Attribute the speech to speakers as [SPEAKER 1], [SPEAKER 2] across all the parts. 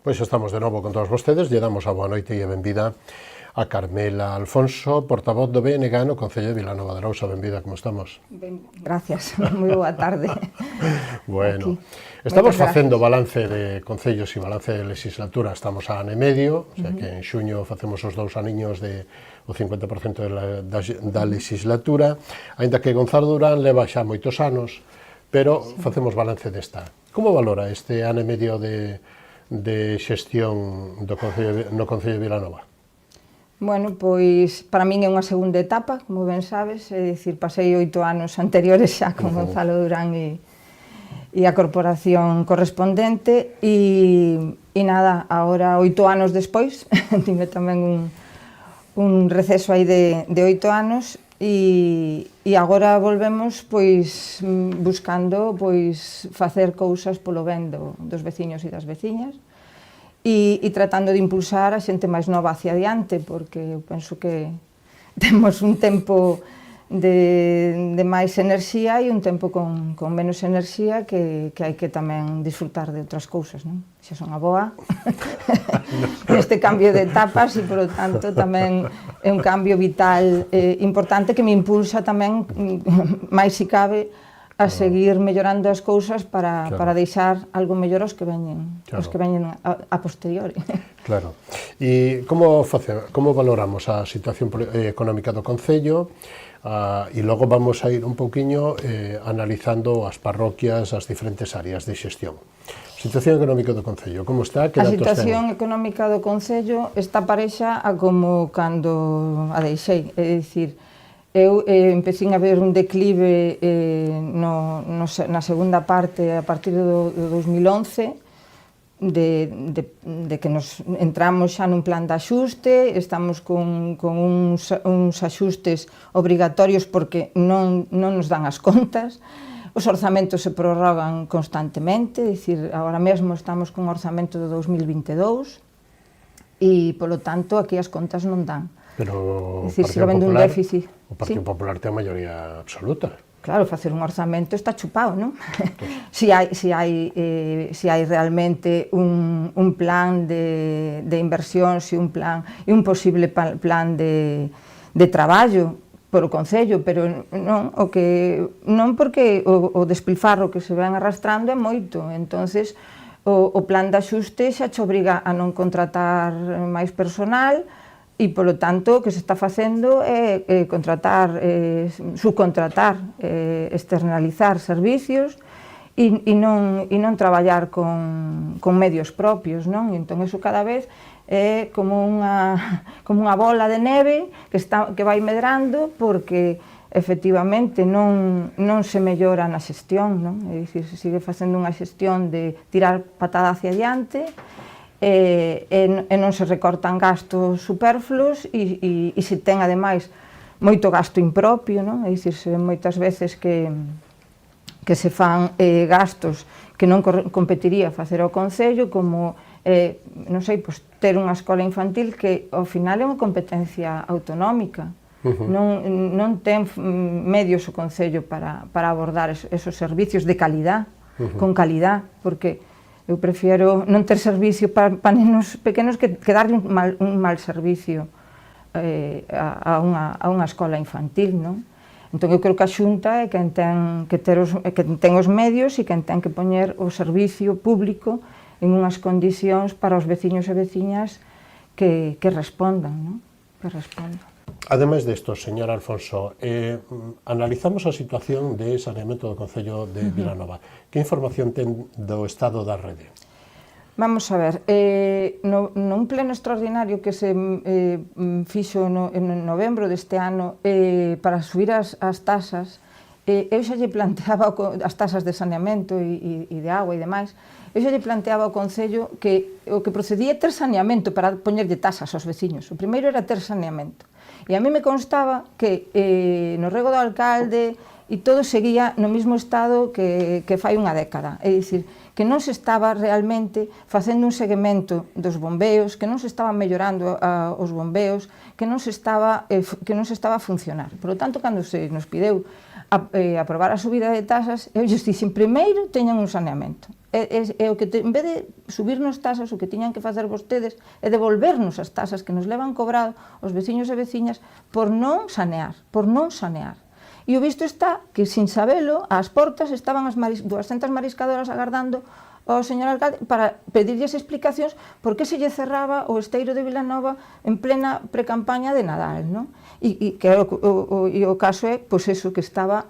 [SPEAKER 1] Pois estamos de novo con todos vostedes, lle damos a boa noite e a benvida a Carmela Alfonso, portavoz do BNG no Concello de Vilanova de Arousa. Benvida, como estamos?
[SPEAKER 2] Ben, gracias, moi boa tarde.
[SPEAKER 1] Bueno, estamos facendo balance de concellos e balance de legislatura, estamos a ano e medio, o sea que en xuño facemos os 2 aniños de o 50% da legislatura, aínda que Gonzalo Durán leva xa moitos anos, pero facemos balance desta. Como valora este ano e medio de xestión no Concello de Vilanova?
[SPEAKER 2] Bueno, pois para min é unha segunda etapa, como ben sabes, é dicir, pasei 8 anos anteriores xa con Gonzalo Durán e a corporación correspondente e nada, agora 8 anos despois, tive tamén un receso aí de 8 anos e agora volvemos pois buscando pois facer cousas polo ben dos veciños e das veciñas e tratando de impulsar a xente máis nova hacia adiante, porque eu penso que temos un tempo de máis enerxía e un tempo con menos enerxía que hai que tamén disfrutar de outras cousas, non? Xa son aboa neste cambio de etapas e, polo tanto, tamén é un cambio vital importante que me impulsa tamén, máis si cabe, a seguir mellorando as cousas para deixar algo mellor aos que veñen a posteriori.
[SPEAKER 1] Claro. E como valoramos a situación económica do Concello? E logo vamos a ir un pouquiño analizando as parroquias, as diferentes áreas de xestión. Situación económica do Concello, como está?
[SPEAKER 2] A situación económica do Concello está parexa a como cando a deixei, é dicir, eu empecín a ver un declive na segunda parte, a partir do 2011, de que nos entramos xa nun plan de axuste, estamos con uns axustes obrigatorios porque non nos dan as contas, os orzamentos se prorrogan constantemente, é dicir, agora mesmo estamos con orzamento de 2022 e, polo tanto, aquí as contas non dan.
[SPEAKER 1] Pero
[SPEAKER 2] o
[SPEAKER 1] Partido Popular ten a maioría absoluta.
[SPEAKER 2] Claro, facer un orzamento está chupado, non? Si hai realmente un plan de inversión, un posible plan de traballo por o Concello, pero non porque o despilfarro que se ven arrastrando é moito, entonces o plan de axuste xa te obriga a non contratar máis personal e, polo tanto, o que se está facendo é subcontratar, externalizar servicios e non traballar con medios propios, non? Entón, iso cada vez é como unha bola de neve que vai medrando porque, efectivamente, non se mellora na xestión, non? É dicir, se sigue facendo unha xestión de tirar patada hacia adiante e non se recortan gastos superfluos e se ten, ademais, moito gasto impropio, non? É dicir, se ven moitas veces que se fan gastos que non competiría facer ao Concello, como, non sei, ter unha escola infantil que, ao final, é unha competencia autonómica. Non ten medios o Concello para abordar esos servicios de calidad, con calidad, porque eu prefiero non ter servicio para nenos pequenos que darlle un mal servicio a unha escola infantil, non? Entón, eu creo que a Xunta é quen ten os medios e quen ten que poñer o servicio público en unhas condicións para os veciños e veciñas que respondan, non? Que respondan.
[SPEAKER 1] Ademais desto, señor Alfonso, analizamos a situación de saneamento do Concello de Vilanova. Que información ten do estado da rede?
[SPEAKER 2] Vamos a ver, nun pleno extraordinario que se fixo en novembro deste ano para subir as tasas, eu xa lle planteaba as tasas de saneamento e de agua e demais, eu xa lle planteaba ao Concello que o que procedía é ter saneamento para poñerlle tasas aos veciños. O primeiro era ter saneamento. E a mí me constaba que no rego do alcalde e todo seguía no mesmo estado que fai unha década. É dicir, que non se estaba realmente facendo un seguimento dos bombeos, que non se estaba mellorando os bombeos, que non se estaba a funcionar. Por lo tanto, cando se nos pideu aprobar a subida de tasas, eu lles dixen, primeiro teñan un saneamento. O que en vez de subirnos tasas, o que tiñan que facer vostedes é devolvernos as tasas que nos levan cobrado os veciños e veciñas por non sanear, E o visto está que, sin sabelo, ás portas estaban as 200 mariscadoras agardando ao señor alcalde para pedirlles explicacións por que se lle cerraba o esteiro de Vilanova en plena precampaña de Nadal, non? E o caso é, pois, eso, que estaba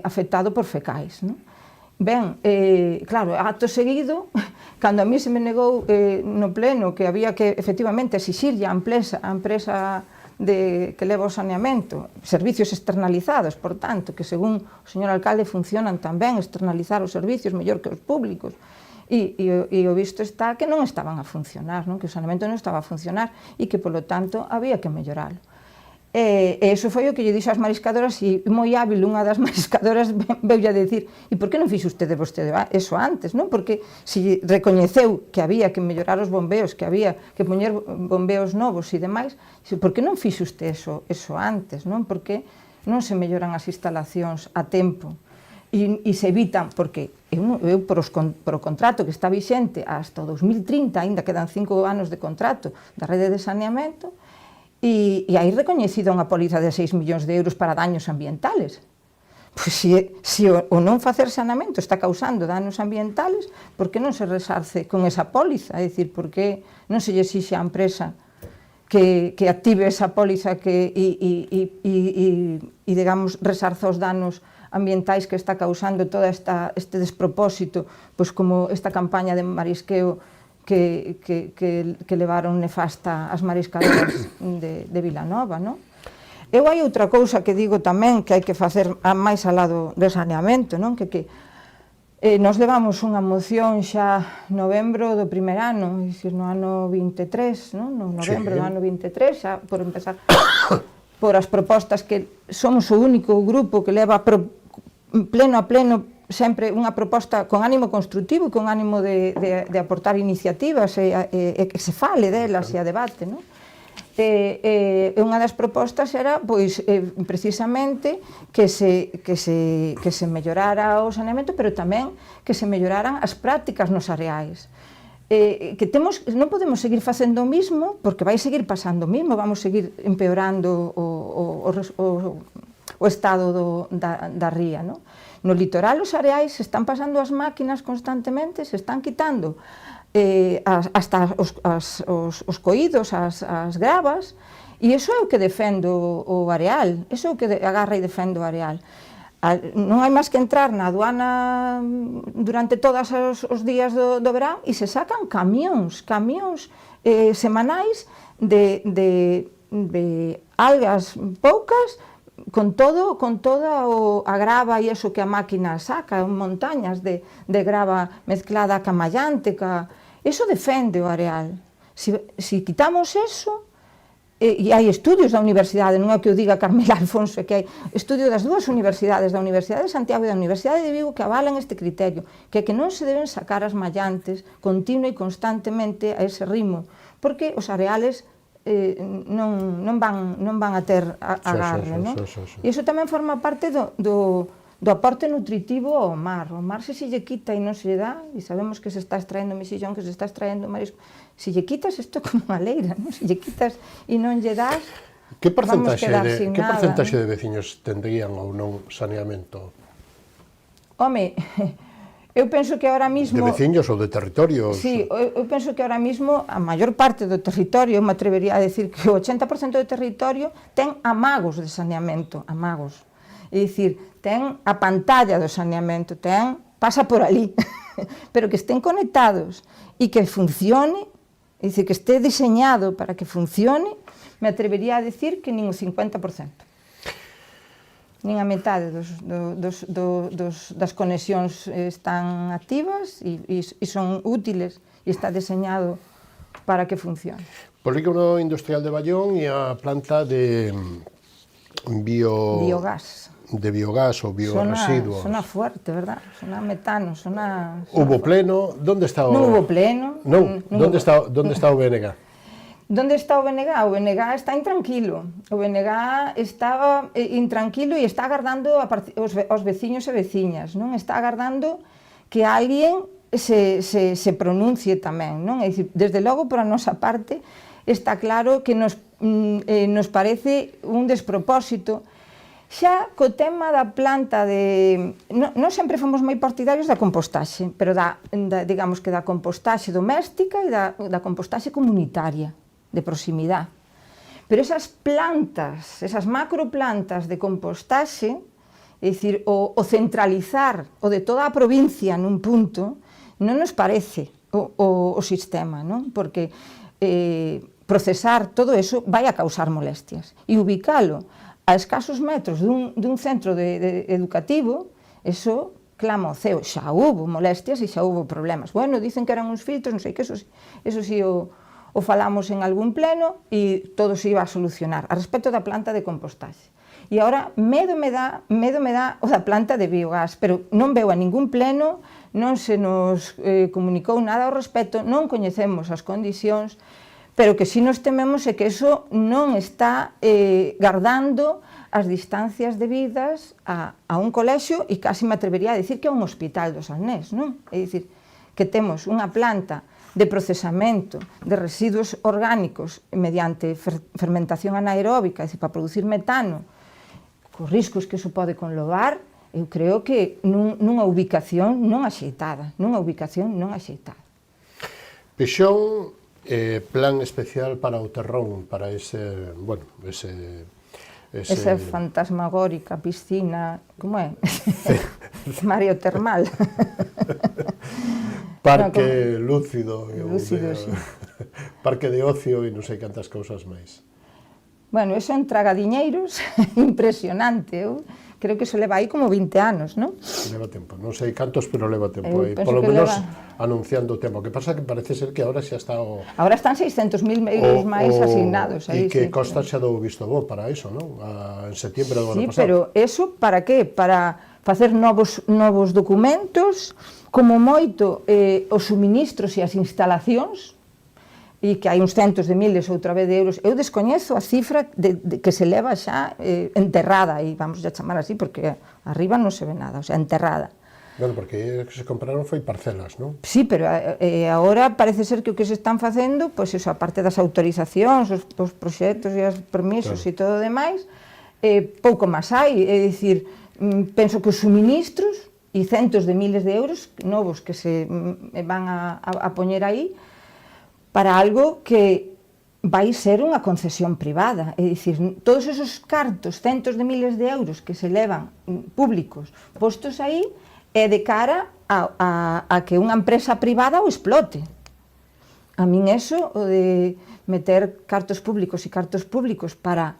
[SPEAKER 2] afectado por fecais, non? Ben, claro, acto seguido, cando a mí se me negou no pleno que había que, efectivamente, exixirlle a empresa que leva o saneamento, servicios externalizados, por tanto, que según o señor alcalde funcionan tamén externalizar os servicios mellor que os públicos, e o visto está que non estaban a funcionar, non? Que o saneamento non estaba a funcionar e que, polo tanto, había que melloralo. E iso foi o que lle dixo ás mariscadoras, e moi hábil unha das mariscadoras veulle a decir, e por que non fixo vostede eso antes, non? Porque se recoñeceu que había que mellorar os bombeos, que había que poñer bombeos novos e demais, por que non fixo vostede eso antes, non? Porque non se melloran as instalacións a tempo e se evitan, porque eu por o contrato que está vixente hasta o 2030, ainda quedan 5 anos de contrato da rede de saneamento, e hai recoñecido unha póliza de 6 millóns de euros para daños ambientales. Pois se o non facer saneamento está causando daños ambientales, por que non se resarce con esa póliza? É dicir, por que non se lle exixe á empresa que active esa póliza e digamos, resarza os danos ambientais que está causando todo este despropósito, pois como esta campaña de marisqueo que levaron nefasta as mariscadoras de Vilanova, non? Eu hai outra cousa que digo tamén que hai que facer máis ao lado do saneamento, non? Que nos levamos unha moción xa novembro do primer ano, é dicir, no ano 23, non? No novembro do ano 23, xa por empezar por as propostas que somos o único grupo que leva pleno a pleno sempre unha proposta con ánimo construtivo, con ánimo de aportar iniciativas e que se fale delas e a debate, non? Unha das propostas era, pois, precisamente, que se mellorara o saneamento, pero tamén que se melloraran as prácticas nos areais. Non podemos seguir facendo o mismo, porque vai seguir pasando o mismo, vamos seguir empeorando o estado da ría, non? No litoral, os areais se están pasando as máquinas constantemente, se están quitando hasta os coídos, as gravas, e iso é o que defendo o areal, iso é o que agarra e defende o areal. Non hai máis que entrar na aduana durante todos os días do verán e se sacan camións semanais de algas poucas, con toda a grava e iso que a máquina saca, montañas de grava mezclada ca mallante, iso defende o areal. Se quitamos eso, e hai estudios da universidade, non é que o diga Carmela Alfonso, é que hai estudios das dúas universidades, da Universidade de Santiago e da Universidade de Vigo, que avalan este criterio, que é que non se deben sacar as mallantes continua e constantemente a ese ritmo, porque os areales non van a ter agarre, non? E iso tamén forma parte do aporte nutritivo ao mar. O mar, se lle quita e non se lle dá, e sabemos que se está extraendo mexillón, que se está extraendo marisco, se lle quitas isto como unha leira, non? Se lle quitas e non lle das, vamos quedar sin nada.
[SPEAKER 1] Que porcentaxe de veciños tendrían ou non saneamento?
[SPEAKER 2] Home, eu penso que ahora mismo...
[SPEAKER 1] De veciños ou de territorios?
[SPEAKER 2] Sí, eu penso que ahora mismo a maior parte do territorio, eu me atrevería a decir que o 80% do territorio ten amagos de saneamento, amagos. É dicir, ten a pantalla do saneamento, pasa por ali, pero que estén conectados e que funcione, é dicir, que este diseñado para que funcione, me atrevería a decir que nin o 50%. Nin a metade das conexións están activas e son útiles e está diseñado para que funcione.
[SPEAKER 1] Polígono Industrial de Baión e a planta de
[SPEAKER 2] biogás.
[SPEAKER 1] De biogás ou bioresiduos.
[SPEAKER 2] Sona fuerte, verdad? Sona metano,
[SPEAKER 1] Hubo pleno? Donde está o...
[SPEAKER 2] Non hubo pleno.
[SPEAKER 1] Non, donde está o BNG?
[SPEAKER 2] Donde está o BNG? O BNG está intranquilo. O BNG está intranquilo e está agardando os veciños e veciñas, non? Está agardando que alguén se pronuncie tamén, non? É dicir, desde logo, por a nosa parte, está claro que nos parece un despropósito. Xa co tema da planta de... Non sempre fomos moi partidarios da compostaxe, pero digamos que da compostaxe doméstica e da compostaxe comunitaria, de proximidade. Pero esas plantas, esas macroplantas de compostaxe, é dicir, o centralizar o de toda a provincia nun punto, non nos parece o sistema, non? Porque procesar todo eso vai a causar molestias. E ubicalo a escasos metros dun centro educativo, eso clama ao ceo. Xa hubo molestias e xa hubo problemas. Bueno, dicen que eran uns filtros, non sei que, eso sí o falamos en algún pleno e todo se iba a solucionar a respecto da planta de compostaxe. E agora medo me dá o da planta de biogás, pero non veo a ningún pleno, non se nos comunicou nada ao respecto, non coñecemos as condicións, pero que si nos tememos é que eso non está guardando as distancias debidas a un colexio e casi me atrevería a dicir que é un hospital do Salnés, non? É dicir, que temos unha planta de procesamento de residuos orgánicos mediante fermentación anaeróbica, é dicir, para producir metano, cos riscos que iso pode conllevar, eu creo que nunha ubicación non axeitada,
[SPEAKER 1] Peixón, plan especial para o Terrón, para ese, bueno, esa
[SPEAKER 2] fantasmagórica piscina, como é? Mario Termal.
[SPEAKER 1] Parque lúcido,
[SPEAKER 2] sí.
[SPEAKER 1] Parque de ocio e non sei cantas cousas máis.
[SPEAKER 2] Bueno, eso en tragadiñeiros, impresionante, eu creo que eso leva aí como 20 anos, non?
[SPEAKER 1] Leva tempo, non sei cantos, pero leva tempo, e polo menos anunciando o tempo. O que pasa que parece ser que agora xa está o...
[SPEAKER 2] Agora están 600.000 euros máis asignados.
[SPEAKER 1] E que Costa xa dou visto bo para iso, non? En setembro do ano pasado.
[SPEAKER 2] Sí, pero eso para que? Para facer novos documentos, como moito os suministros e as instalacións, e que hai uns centos de miles outra vez de euros. Eu descoñezo a cifra que se leva xa enterrada, e vamos a chamar así, porque arriba non se ve nada, o sea, enterrada.
[SPEAKER 1] Bueno, porque que se compraron foi parcelas, non?
[SPEAKER 2] Sí, pero agora parece ser que o que se están facendo, pois eso, a parte das autorizacións, os proxectos e os permisos e todo o demais, pouco máis hai, é dicir, penso que os suministros e centos de miles de euros novos que se van a poñer aí para algo que vai ser unha concesión privada, é dicir, todos esos cartos, centos de miles de euros que se levan públicos postos aí, é de cara a que unha empresa privada o explote. A min eso, o de meter cartos públicos e cartos públicos para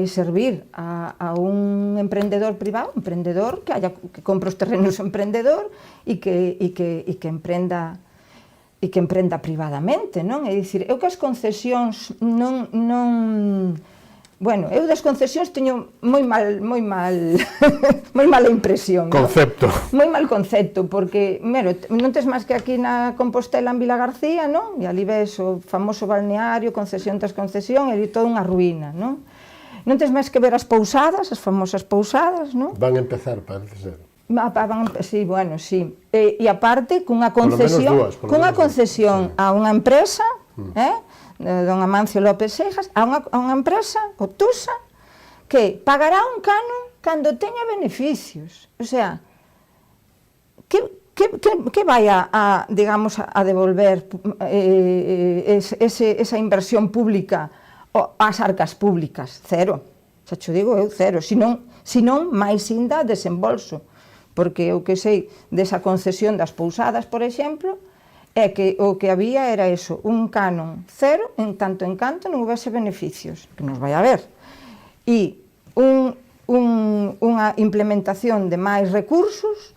[SPEAKER 2] servir a un emprendedor privado, un emprendedor que compra os terrenos emprendedor e que emprenda privadamente, non? É dicir, eu que as concesións bueno, eu das concesións teño moi mala impresión.
[SPEAKER 1] Concepto.
[SPEAKER 2] Moi mal concepto, porque, mero, non tes máis que aquí na Compostela, en Vila García, non? E ali ves o famoso balneario, concesión tras concesión, e toda unha ruína, non? Non tes máis que ver as pousadas, as famosas pousadas, non?
[SPEAKER 1] Van a empezar, parece ser.
[SPEAKER 2] Sí, bueno, sí. E aparte, cunha concesión a unha empresa, don Amancio López Seijas, a unha empresa, Obtusa, que pagará un canon cando teña beneficios. O sea, que vai digamos, a devolver esa inversión pública ás arcas públicas? Cero. Xa cho digo eu, cero. Senón máis inda desembolso. Porque o que sei desa concesión das pousadas, por exemplo, é que o que había era eso, un canon cero, en tanto en canto non houvese beneficios, que nos vai a ver, e unha implementación de máis recursos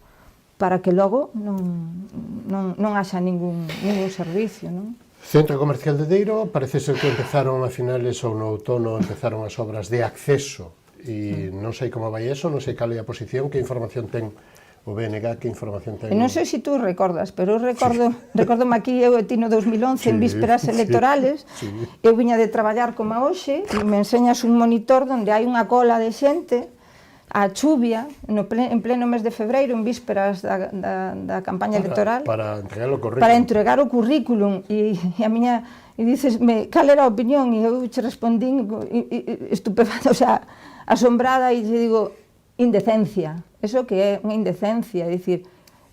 [SPEAKER 2] para que logo non haxa ningún servicio, non?
[SPEAKER 1] Centro Comercial de Deiro, parece ser que empezaron a finales ou no outono, empezaron as obras de acceso, e non sei como vai eso, non sei cal é a posición, que información ten o BNG, que información ten?
[SPEAKER 2] E non sei se tú recordas, pero eu recordome aquí, eu e ti no 2011, en vísperas electorales, eu viña de traballar como hoxe, e me enseñas un monitor onde hai unha cola de xente, a chuvia, en pleno mes de febreiro, en vísperas da campaña electoral,
[SPEAKER 1] para entregar o currículum.
[SPEAKER 2] Para entregar o currículum, e a miña, e dicesme, cal era a opinión, e eu che respondín estupefacta, o sea, asombrada, e lle digo, indecencia, eso que é unha indecencia, é dicir,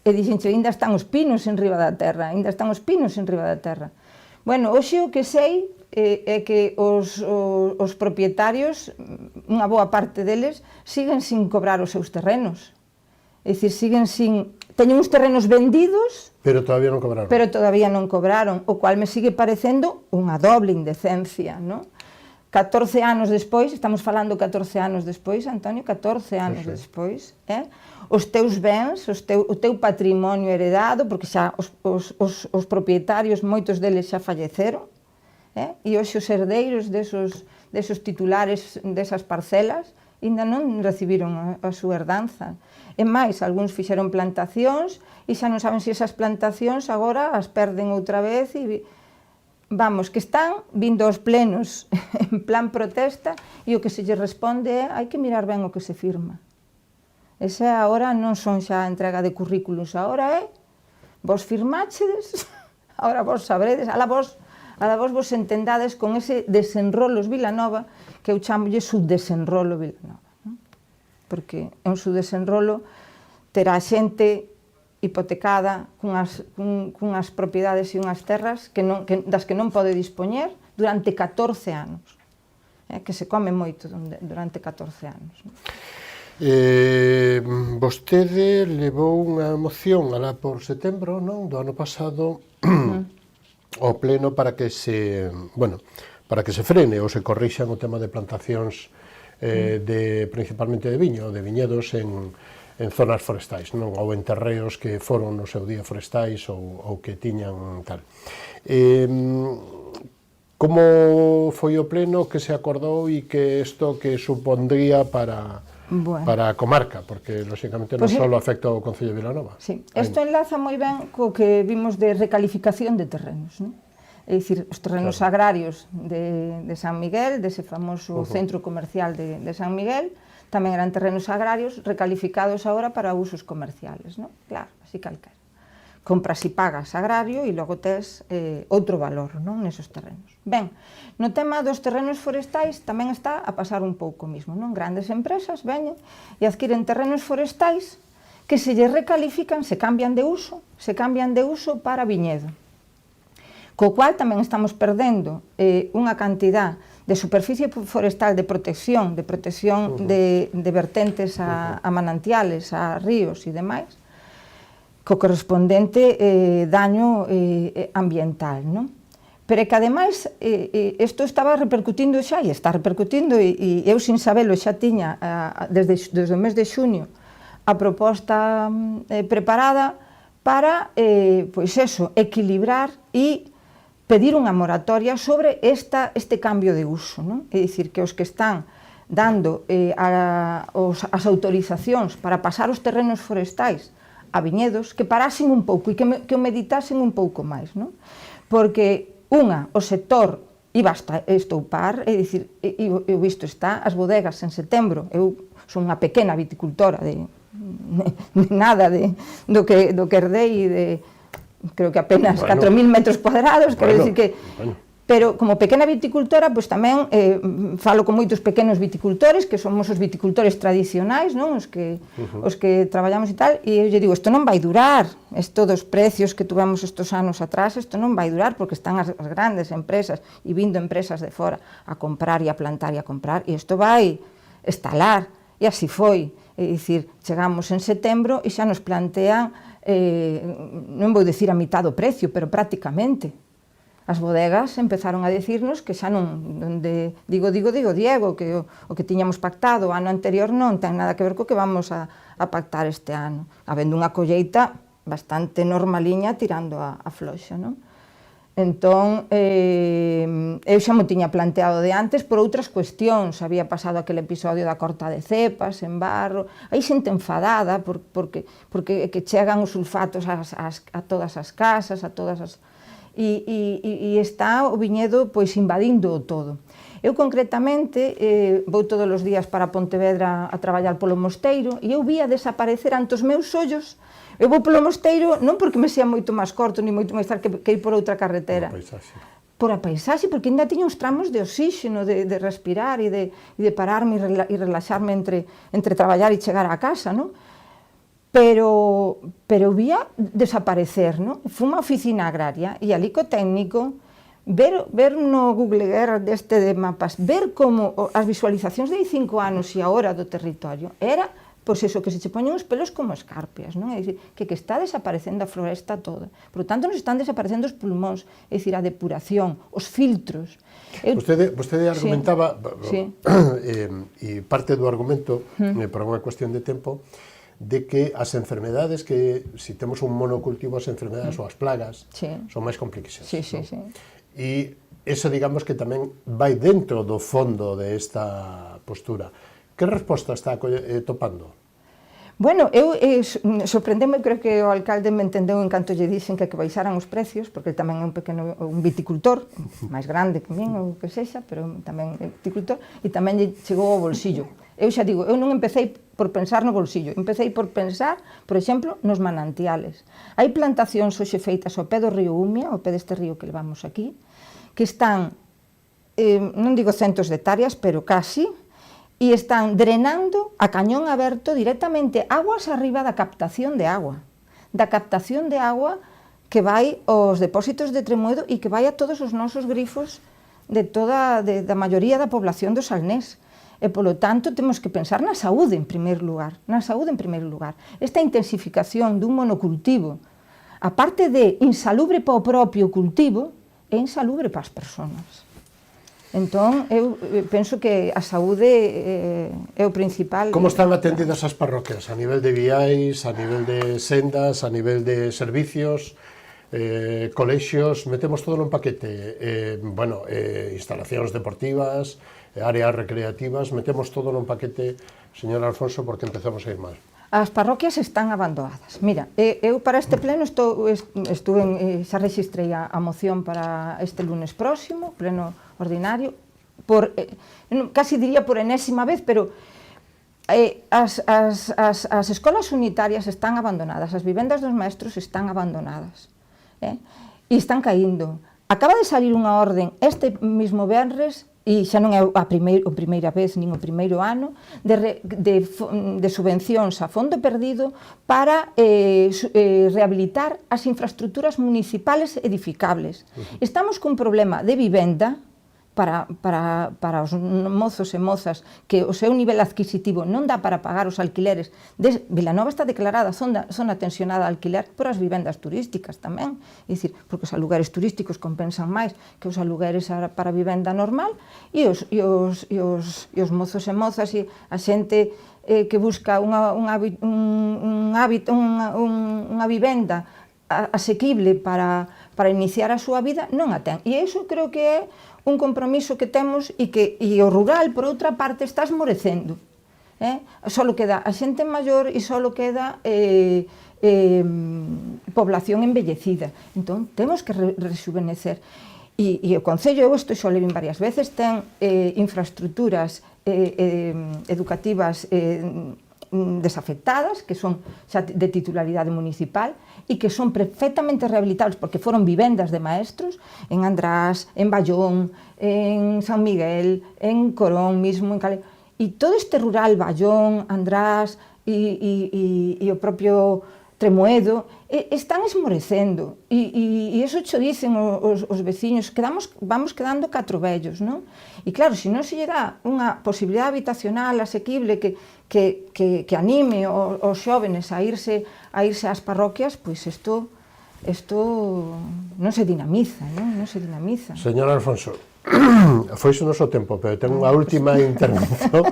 [SPEAKER 2] e dixenche, ainda están os pinos en riba da terra, ainda están os pinos en riba da terra. Bueno, hoxe o que sei é que os propietarios, unha boa parte deles, siguen sin cobrar os seus terrenos. É dicir, siguen sin... Teñen uns terrenos vendidos,
[SPEAKER 1] pero todavía non cobraron.
[SPEAKER 2] Pero todavía non cobraron, o cual me sigue parecendo unha doble indecencia, non? 14 anos despois, estamos falando 14 anos despois, Antonio, 14 anos despois, os teus bens, o teu patrimonio heredado, porque xa os propietarios, moitos deles xa falleceron, e hoxe os herdeiros desos titulares desas parcelas ainda non recibiron a súa herdanza. E máis, algúns fixeron plantacións e xa non saben se esas plantacións agora as perden outra vez e... Vamos, que están vindo aos plenos en plan protesta e o que se lle responde é hai que mirar ben o que se firma. Esa agora non son xa a entrega de currículos, agora é vos firmáchedes, agora vos sabredes, ala vos entendades con ese desenrolos Vilanova, que eu chamolle subdesenrolo Vilanova. Porque é un subdesenrolo, terá xente hipotecada cunhas propiedades e unhas terras das que non pode dispoñer durante 14 anos. Que se come moito durante 14 anos.
[SPEAKER 1] Vostede levou unha moción alá por setembro, non? Do ano pasado ao pleno para que se frene ou se corrixan o tema de plantacións principalmente de viño, de viñedos en zonas forestais, non? Ou en terreos que foron no seu día forestais ou que tiñan tal. Como foi o pleno que se acordou e que isto que supondría para a comarca? Porque, lóxicamente, non só afecta ao Concello de Vilanova.
[SPEAKER 2] Sí, isto enlaza moi ben co que vimos de recalificación de terrenos, non? É dicir, os terrenos agrarios de San Miguel, dese famoso centro comercial de San Miguel, tamén eran terrenos agrarios recalificados agora para usos comerciales, non? Claro, así calquera. Compras e pagas agrario e logo tes outro valor, non? Nesos terrenos. Ben, no tema dos terrenos forestais tamén está a pasar un pouco mismo, non? Grandes empresas veñen e adquiren terrenos forestais que se lle recalifican, se cambian de uso para viñedo. Co cual tamén estamos perdendo unha cantidad de superficie forestal de protección de vertentes a manantiales, a ríos e demais, co correspondente daño ambiental, non? Pero que ademais isto estaba repercutindo xa e está repercutindo e eu sin sabelo xa tiña desde o mes de xuño a proposta preparada para, pois eso, equilibrar e pedir unha moratoria sobre este cambio de uso, non? É dicir, que os que están dando as autorizacións para pasar os terrenos forestais a viñedos, que parasen un pouco e que o meditasen un pouco máis, non? Porque, o sector iba a estoupar, é dicir, eu visto está, as bodegas en setembro, eu son unha pequena viticultora de nada do que herdei de creo que apenas 4.000 metros cuadrados, quero dicir que... Pero como pequena viticultora, pois tamén falo con moitos pequenos viticultores, que somos os viticultores tradicionais, non? Os que traballamos e tal, e eu lle digo, isto non vai durar, isto dos precios que tuvemos estos anos atrás, isto non vai durar, porque están as grandes empresas, e vindo empresas de fora a comprar e a plantar e a comprar, e isto vai estalar, e así foi. É dicir, chegamos en setembro e xa nos plantean non vou dicir a mitad do precio, pero prácticamente. As bodegas empezaron a dicirnos que xa non, digo Diego, que o que tiñamos pactado o ano anterior non ten nada que ver co que vamos a pactar este ano, habendo unha colleita bastante normaliña tirando a floxa, non? Entón, eu xa mo tiña planteado de antes por outras cuestións. Había pasado aquele episodio da corta de cepas en Barro. Hai xente enfadada porque que chegan os sulfatos a todas as casas, a todas as... E está o viñedo pois invadindo o todo. Eu concretamente vou todos os días para Pontevedra a traballar polo Mosteiro e eu vía desaparecer ante os meus ollos. Eu vou polo Mosteiro non porque me sea moito máis corto ni moito máis tarde que ir por outra carretera. Por a paisaxe, porque ainda tiña uns tramos de oxígeno, de respirar e de pararme e relaxarme entre traballar e chegar á casa, non? Pero vía desaparecer, non? Fui unha oficina agraria e ali co técnico ver no Google Earth deste de mapas, ver como as visualizacións de 5 anos e agora do territorio era pois eso, que se che poñen os pelos como escarpias, non? É dicir, que está desaparecendo a floresta toda. Por tanto, nos están desaparecendo os pulmóns, é dicir, a depuración, os filtros.
[SPEAKER 1] Vostede argumentaba,
[SPEAKER 2] sí.
[SPEAKER 1] E parte do argumento, por unha cuestión de tempo, de que as enfermedades que, se temos un monocultivo, as enfermedades ou as plagas son máis complexas. E eso, digamos, que tamén vai dentro do fondo de esta postura. Que resposta está topando?
[SPEAKER 2] Bueno, sorprendeme, creo que o alcalde me entendeu en canto lle dixen que baixaran os precios, porque tamén é un viticultor, máis grande que min, ou que sexa, pero tamén é viticultor, e tamén lle chegou ao bolsillo. Eu xa digo, eu non empecéi por pensar no bolsillo, empecéi por pensar, por exemplo, nos manantiales. Hai plantacións hoxe feitas ao pé do río Umia, ao pé deste río que levamos aquí, que están, non digo centos de hectáreas, pero casi, e están drenando a cañón aberto directamente aguas arriba da captación de agua que vai aos depósitos de Tremoedo e que vai a todos os nosos grifos da maioría da población do Salnés. E, polo tanto, temos que pensar na saúde en primeiro lugar. Esta intensificación dun monocultivo, a parte de insalubre para o propio cultivo, é insalubre para as persoas. Entón, eu penso que a saúde é o principal.
[SPEAKER 1] Como están atendidas as parroquias? A nivel de viais, a nivel de sendas, a nivel de servicios, colexios, metemos todo nun paquete. Instalacións deportivas, áreas recreativas, metemos todo nun paquete, señor Alfonso, porque empezamos a ir mal.
[SPEAKER 2] As parroquias están abandonadas. Mira, eu para este pleno xa rexistrei a moción para este lunes próximo, pleno ordinario, casi diría por enésima vez, pero as escolas unitarias están abandonadas, as vivendas dos maestros están abandonadas, e están caíndo. Acaba de salir unha orden este mismo venres, e xa non é a primeira vez, nin o primeiro ano, de subvencións a fondo perdido para rehabilitar as infraestructuras municipales edificables. Estamos cun problema de vivenda para os mozos e mozas que o seu nivel adquisitivo non dá para pagar os alquileres. Vilanova está declarada zona tensionada a alquiler por as vivendas turísticas tamén, é dicir, porque os alugueres turísticos compensan máis que os alugueres para vivenda normal, e os mozos e mozas e a xente que busca unha vivenda asequible para iniciar a súa vida non a ten. E iso creo que é un compromiso que temos e o rural, por outra parte, está esmorecendo. Solo queda a xente maior e solo queda población envellecida. Entón, temos que rejuvenecer. E o Concello, eu isto xa o levin varias veces, ten infraestructuras educativas desafectadas, que son xa de titularidade municipal e que son perfectamente rehabilitables porque foron vivendas de maestros en András, en Ballón, en San Miguel, en Corón mismo, en Calé. E todo este rural, Ballón, András e o propio Tremoedo, están esmorecendo. E iso xo dicen os veciños, vamos quedando catro vellos, non? E claro, se non se lle dá unha posibilidade habitacional asequible que anime os xóvenes a irse ás parroquias, pois isto non se dinamiza, non se dinamiza.
[SPEAKER 1] Señor Alfonso, foise o noso tempo, pero ten unha última intervención.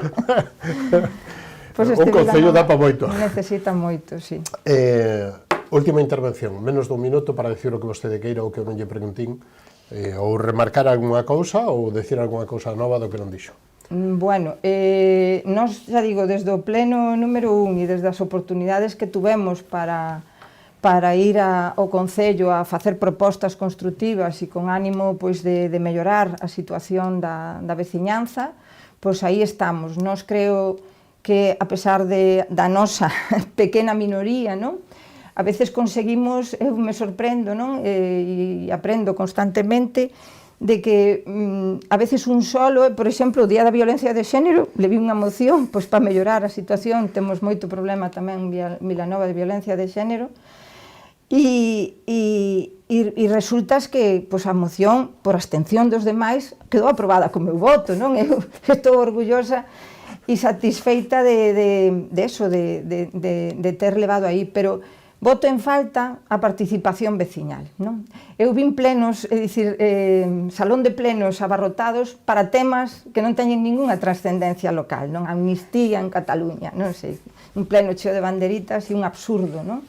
[SPEAKER 2] Pues
[SPEAKER 1] un concello dá para moito.
[SPEAKER 2] Necesita moito, sí.
[SPEAKER 1] Última intervención, menos dun minuto para decir o que vostede queira ou que eu non lle preguntín, ou remarcar algunha cousa ou decir algunha cousa nova do que non dixo.
[SPEAKER 2] Bueno, nós, xa digo, desde o pleno número 1 e desde as oportunidades que tuvemos para ir ao Concello a facer propostas construtivas e con ánimo pois, de mellorar a situación da veciñanza, pois aí estamos. Nós creo que, a pesar da nosa pequena minoría, non? A veces conseguimos, eu me sorprendo, non? E aprendo constantemente de que a veces un solo, por exemplo, o Día da Violencia de Xénero, le vi unha moción pois, para mellorar a situación, temos moito problema tamén en Vilanova de violencia de xénero, e resulta que pois, a moción, por abstención dos demais, quedou aprobada co meu voto, non? Eu estou orgullosa e satisfeita de ter levado aí, pero voto en falta a participación veciñal, non? Eu vin plenos, é dicir, salón de plenos abarrotados para temas que non teñen ningunha trascendencia local, non? Amnistía en Cataluña, non sei, un pleno cheo de banderitas e un absurdo, non?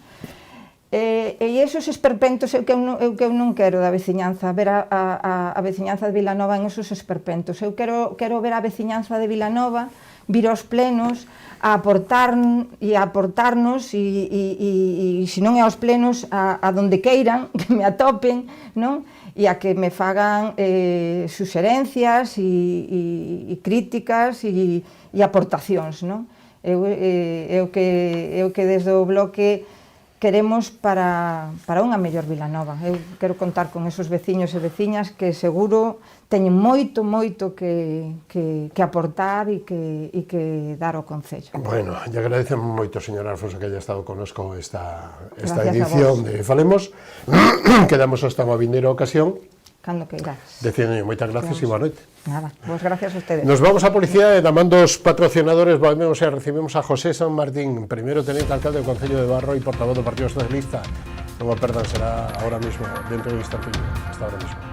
[SPEAKER 2] E esos esperpentos é o que eu non quero da veciñanza, ver a veciñanza de Vilanova en esos esperpentos. Eu quero ver a veciñanza de Vilanova vir aos plenos a aportarnos e se non é aos plenos a donde queiran, que me atopen, non? E a que me fagan suxerencias e críticas e aportacións, non? É o que desde o bloque queremos para unha mellor Vilanova. Eu quero contar con esos veciños e veciñas que seguro teñen moito que aportar e que dar ao Concello.
[SPEAKER 1] Bueno, lle agradecemos moito, señora Alfonso, que haya estado connosco esta edición de Falemos. Quedamos hasta unha vindeira ocasión.
[SPEAKER 2] Cando queirás.
[SPEAKER 1] Decindo, moitas gracias e boa noite.
[SPEAKER 2] Nada, pues gracias a ustedes.
[SPEAKER 1] Nos vamos a publicidade e damando os patrocinadores, volvemos e recibimos a José San Martín, primeiro tenente alcalde do Concello de Barro e portavoz do Partido Socialista. Non o perdan, será ahora mismo, dentro de un instante. Hasta ahora mismo.